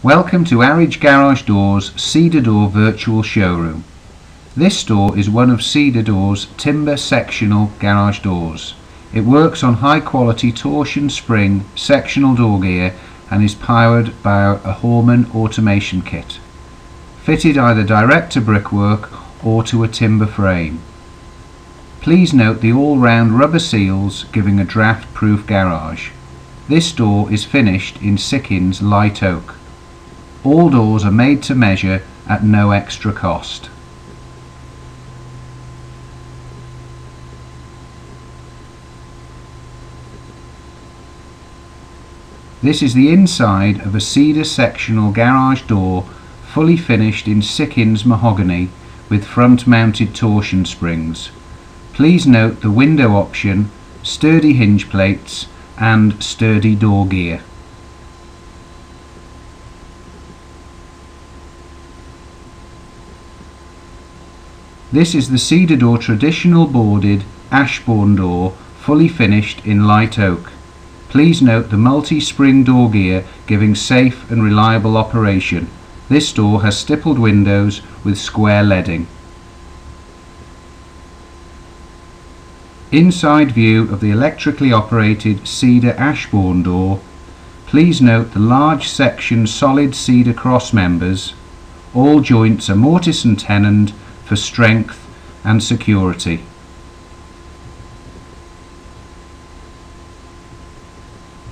Welcome to Arridge Garage Doors Cedar Door Virtual Showroom. This door is one of Cedar Door's timber sectional garage doors. It works on high quality torsion spring sectional door gear and is powered by a Horman automation kit, fitted either direct to brickwork or to a timber frame. Please note the all-round rubber seals giving a draft-proof garage. This door is finished in Sickins light oak. All doors are made to measure at no extra cost. This is the inside of a cedar sectional garage door, fully finished in Sickins mahogany with front-mounted torsion springs. Please note the window option, sturdy hinge plates and sturdy door gear. This is the Cedar Door traditional boarded Ashbourne door, fully finished in light oak. Please note the multi-spring door gear giving safe and reliable operation. This door has stippled windows with square leading. Inside view of the electrically operated cedar Ashbourne door. Please note the large section solid cedar cross members. All joints are mortise and tenoned for strength and security.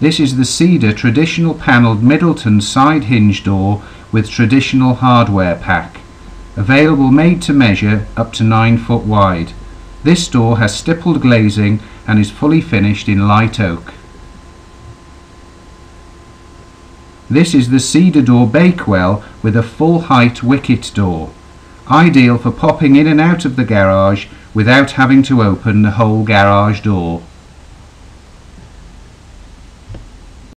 This is the cedar traditional panelled Middleton side hinge door with traditional hardware pack. Available made to measure up to 9 foot wide. This door has stippled glazing and is fully finished in light oak. This is the Cedar Door Bakewell with a full height wicket door. Ideal for popping in and out of the garage without having to open the whole garage door.